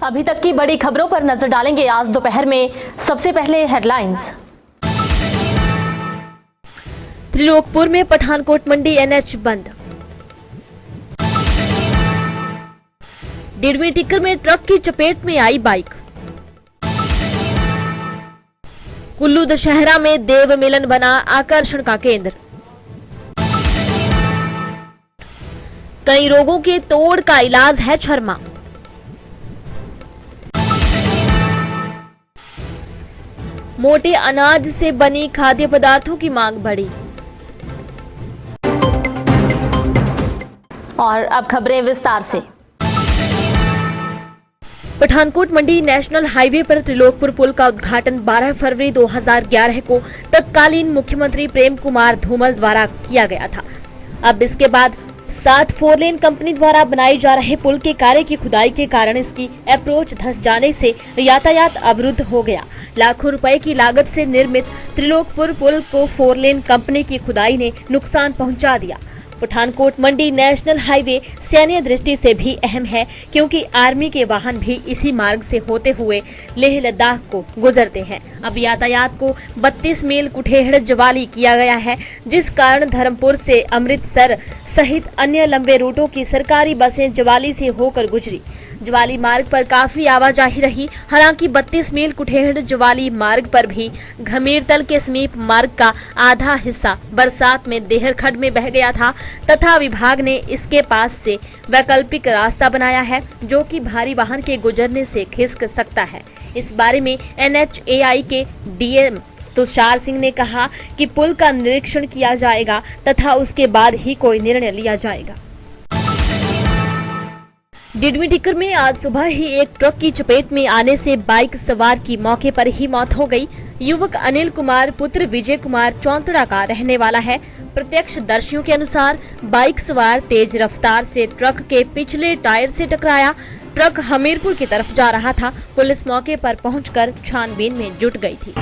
अभी तक की बड़ी खबरों पर नजर डालेंगे आज दोपहर में। सबसे पहले हेडलाइंस। त्रिलोकपुर में पठानकोट मंडी एनएच बंद। डिडवी टिक्कर में ट्रक की चपेट में आई बाइक। कुल्लू दशहरा में देव मिलन बना आकर्षण का केंद्र। कई रोगों के तोड़ का इलाज है छरमा। मोटे अनाज से बनी खाद्य पदार्थों की मांग बढ़ी। और अब खबरें विस्तार से। पठानकोट मंडी नेशनल हाईवे पर त्रिलोकपुर पुल का उद्घाटन 12 फरवरी 2011 को तत्कालीन मुख्यमंत्री प्रेम कुमार धूमल द्वारा किया गया था। अब इसके बाद 7 4 लेन कंपनी द्वारा बनाए जा रहे पुल के कार्य की खुदाई के कारण इसकी अप्रोच धंस जाने से यातायात अवरुद्ध हो गया। लाखों रुपए की लागत से निर्मित त्रिलोकपुर पुल को 4 लेन कंपनी की खुदाई ने नुकसान पहुंचा दिया। पठानकोट मंडी नेशनल हाईवे सैन्य दृष्टि से भी अहम है, क्योंकि आर्मी के वाहन भी इसी मार्ग से होते हुए लेह लद्दाख को गुजरते हैं। अब यातायात को 32 मील कुठेहड़ जवाली किया गया है, जिस कारण धर्मपुर से अमृतसर सहित अन्य लंबे रूटों की सरकारी बसें जवाली से होकर गुजरी। जवाली मार्ग पर काफी आवाजाही रही। हालांकि 32 मील कुठेहड़ जवाली मार्ग पर भी घमीरतल के समीप मार्ग का आधा हिस्सा बरसात में देहर खड्ड में बह गया था तथा विभाग ने इसके पास से वैकल्पिक रास्ता बनाया है, जो कि भारी वाहन के गुजरने से खिसक सकता है। इस बारे में NHAI के DM तुषार सिंह ने कहा कि पुल का निरीक्षण किया जाएगा तथा उसके बाद ही कोई निर्णय लिया जाएगा। डिडवी टिक्कर में आज सुबह ही एक ट्रक की चपेट में आने से बाइक सवार की मौके पर ही मौत हो गई। युवक अनिल कुमार पुत्र विजय कुमार चौंतड़ा का रहने वाला है। प्रत्यक्षदर्शियों के अनुसार बाइक सवार तेज रफ्तार से ट्रक के पिछले टायर से टकराया। ट्रक हमीरपुर की तरफ जा रहा था। पुलिस मौके पर पहुंचकर छानबीन में जुट गई थी।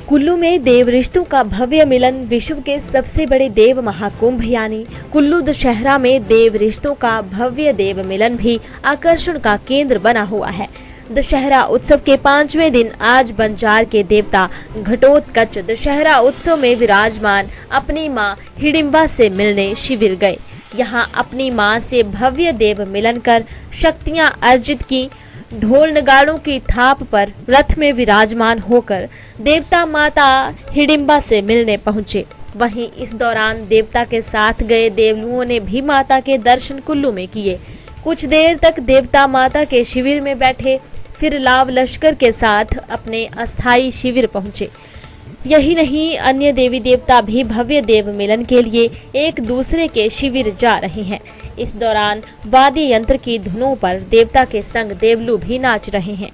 कुल्लू में देव रिश्तों का भव्य मिलन। विश्व के सबसे बड़े देव महाकुंभ यानी कुल्लू दशहरा में देव रिश्तों का भव्य देव मिलन भी आकर्षण का केंद्र बना हुआ है। दशहरा उत्सव के 5वें दिन आज बंजार के देवता घटोत्कच दशहरा उत्सव में विराजमान अपनी मां हिडिंबा से मिलने शिविर गए। यहां अपनी मां से भव्य देव मिलन कर शक्तियां अर्जित की। ढोल नगाड़ों की थाप पर रथ में विराजमान होकर देवता माता हिडिंबा से मिलने पहुंचे। वहीं इस दौरान देवता के साथ गए देवलुओं ने भी माता के दर्शन कुल्लू में किए। कुछ देर तक देवता माता के शिविर में बैठे, फिर लाव लश्कर के साथ अपने अस्थायी शिविर पहुंचे। यही नहीं, अन्य देवी देवता भी भव्य देव मिलन के लिए एक दूसरे के शिविर जा रहे हैं। इस दौरान वाद्य यंत्र की धुनों पर देवता के संग देवलू भी नाच रहे हैं।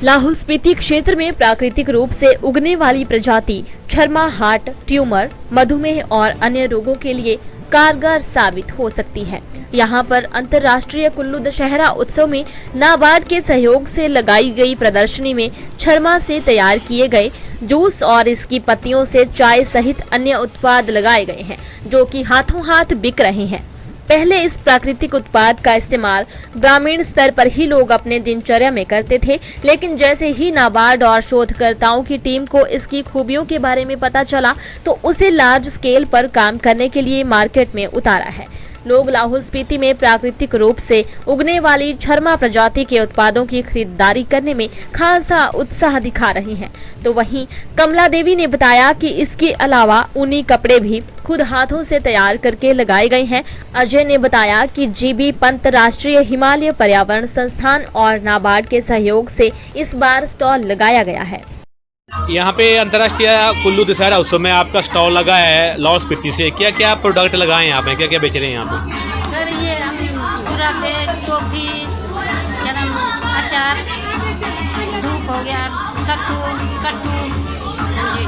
लाहौल स्पीति क्षेत्र में प्राकृतिक रूप से उगने वाली प्रजाति छरमा हार्ट ट्यूमर, मधुमेह और अन्य रोगों के लिए कारगर साबित हो सकती है। यहाँ पर अंतर्राष्ट्रीय कुल्लू दशहरा उत्सव में नाबार्ड के सहयोग से लगाई गई प्रदर्शनी में छरमा से तैयार किए गए जूस और इसकी पत्तियों से चाय सहित अन्य उत्पाद लगाए गए हैं, जो कि हाथों हाथ बिक रहे हैं। पहले इस प्राकृतिक उत्पाद का इस्तेमाल ग्रामीण स्तर पर ही लोग अपने दिनचर्या में करते थे, लेकिन जैसे ही नाबार्ड और शोधकर्ताओं की टीम को इसकी खूबियों के बारे में पता चला तो उसे लार्ज स्केल पर काम करने के लिए मार्केट में उतारा है। लोग लाहौल स्पीति में प्राकृतिक रूप से उगने वाली छरमा प्रजाति के उत्पादों की खरीदारी करने में खासा उत्साह दिखा रहे हैं। तो वहीं कमला देवी ने बताया कि इसके अलावा ऊनी कपड़े भी खुद हाथों से तैयार करके लगाए गए हैं। अजय ने बताया कि जीबी पंत राष्ट्रीय हिमालय पर्यावरण संस्थान और नाबार्ड के सहयोग से इस बार स्टॉल लगाया गया है। यहाँ पे अंतर्राष्ट्रीय कुल्लू दशहरा उत्सव में आपका स्टॉल लगा है लाहौल स्पीति से, क्या क्या प्रोडक्ट लगाए हैं यहाँ पे, क्या क्या बेच रहे हैं यहाँ पे? सर ये हम जुराबे, टोपी, क्या नाम, अचार, धूप हो गया, सत्तू, कट्टू। हाँ जी।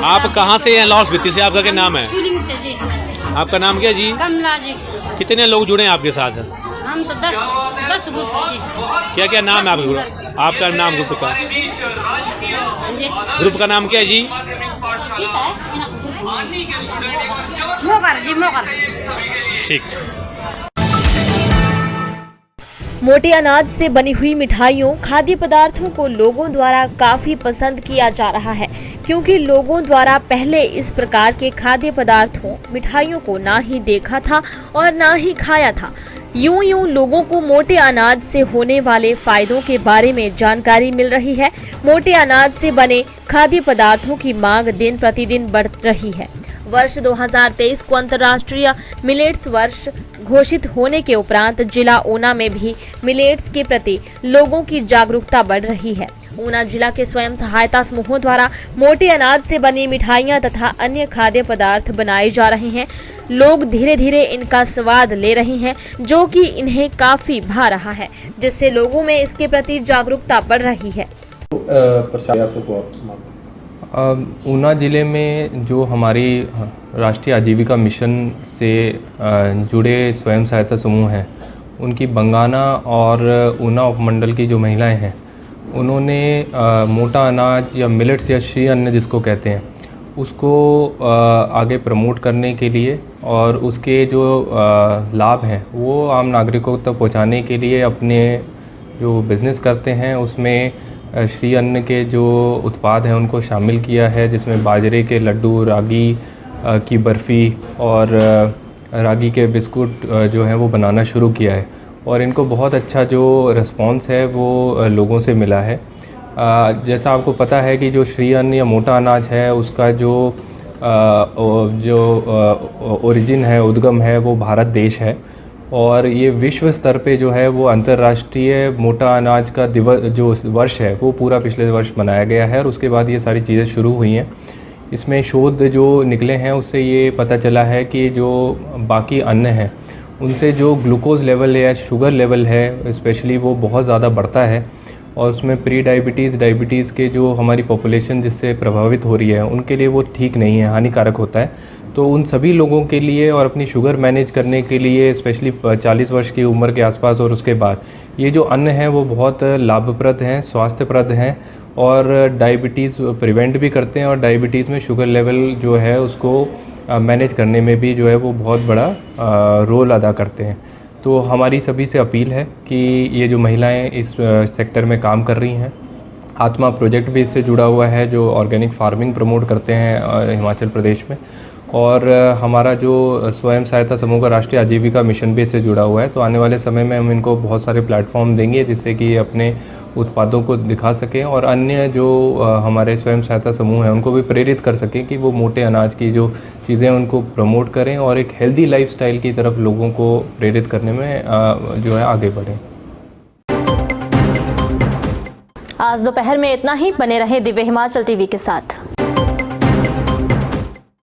आप कहाँ से हैं? लाहौल स्पीति से। आपका क्या नाम है? शिवलिंग से जी। आपका नाम क्या जी? कमला जी। कितने लोग जुड़े हैं आपके साथ? हम तो 10 ग्रुप है जी। क्या क्या नाम है आपका ग्रुप? आपका नाम ग्रुप का? हाँ जी। ग्रुप का नाम क्या है जी? ठीक है। मोगर जी, मोगर। ठीक। मोटे अनाज से बनी हुई मिठाइयों, खाद्य पदार्थों को लोगों द्वारा काफी पसंद किया जा रहा है, क्योंकि लोगों द्वारा पहले इस प्रकार के खाद्य पदार्थों, मिठाइयों को ना ही देखा था और ना ही खाया था। यूं लोगों को मोटे अनाज से होने वाले फायदों के बारे में जानकारी मिल रही है। मोटे अनाज से बने खाद्य पदार्थों की मांग दिन प्रतिदिन बढ़ रही है। वर्ष 2023 को अंतर्राष्ट्रीय मिलेट्स वर्ष घोषित होने के उपरांत जिला ऊना में भी मिलेट्स के प्रति लोगों की जागरूकता बढ़ रही है। ऊना जिला के स्वयं सहायता समूहों द्वारा मोटे अनाज से बनी मिठाइयां तथा अन्य खाद्य पदार्थ बनाए जा रहे हैं। लोग धीरे धीरे इनका स्वाद ले रहे हैं, जो कि इन्हें काफी भा रहा है, जिससे लोगों में इसके प्रति जागरूकता बढ़ रही है। ऊना ज़िले में जो हमारी राष्ट्रीय आजीविका मिशन से जुड़े स्वयं सहायता समूह हैं, उनकी बंगाना और ऊना उपमंडल की जो महिलाएं हैं, उन्होंने मोटा अनाज या मिलेट्स या श्री अन्न जिसको कहते हैं, उसको आगे प्रमोट करने के लिए और उसके जो लाभ हैं वो आम नागरिकों तक पहुंचाने के लिए अपने जो बिज़नेस करते हैं उसमें श्री अन्न के जो उत्पाद हैं उनको शामिल किया है, जिसमें बाजरे के लड्डू, रागी की बर्फ़ी और रागी के बिस्कुट जो हैं वो बनाना शुरू किया है। और इनको बहुत अच्छा जो रिस्पॉन्स है वो लोगों से मिला है। जैसा आपको पता है कि जो श्री अन्न या मोटा अनाज है उसका जो ओरिजिन है, उद्गम है, वो भारत देश है। और ये विश्व स्तर पे जो है वो अंतर्राष्ट्रीय मोटा अनाज का दिवस जो वर्ष है वो पूरा पिछले वर्ष मनाया गया है। और उसके बाद ये सारी चीज़ें शुरू हुई हैं। इसमें शोध जो निकले हैं उससे ये पता चला है कि जो बाकी अन्न हैं उनसे जो ग्लूकोज लेवल या शुगर लेवल है स्पेशली वो बहुत ज़्यादा बढ़ता है। और उसमें प्री डायबिटीज़, डायबिटीज़ के जो हमारी पॉपुलेशन जिससे प्रभावित हो रही है उनके लिए वो ठीक नहीं है, हानिकारक होता है। तो उन सभी लोगों के लिए और अपनी शुगर मैनेज करने के लिए स्पेशली 40 वर्ष की उम्र के आसपास और उसके बाद ये जो अन्न हैं वो बहुत लाभप्रद हैं, स्वास्थ्यप्रद हैं और डायबिटीज़ प्रिवेंट भी करते हैं और डायबिटीज़ में शुगर लेवल जो है उसको मैनेज करने में भी जो है वो बहुत बड़ा रोल अदा करते हैं। तो हमारी सभी से अपील है कि ये जो महिलाएं इस सेक्टर में काम कर रही हैं, आत्मा प्रोजेक्ट भी इससे जुड़ा हुआ है जो ऑर्गेनिक फार्मिंग प्रमोट करते हैं हिमाचल प्रदेश में, और हमारा जो स्वयं सहायता समूह का राष्ट्रीय आजीविका मिशन भी इससे जुड़ा हुआ है। तो आने वाले समय में हम इनको बहुत सारे प्लेटफॉर्म देंगे जिससे कि ये अपने उत्पादों को दिखा सकें और अन्य जो हमारे स्वयं सहायता समूह हैं उनको भी प्रेरित कर सकें कि वो मोटे अनाज की जो चीज़ें उनको प्रमोट करें और एक हेल्दी लाइफस्टाइल की तरफ लोगों को प्रेरित करने में जो है आगे बढ़ें। आज दोपहर में इतना ही। बने रहे दिव्य हिमाचल टीवी के साथ।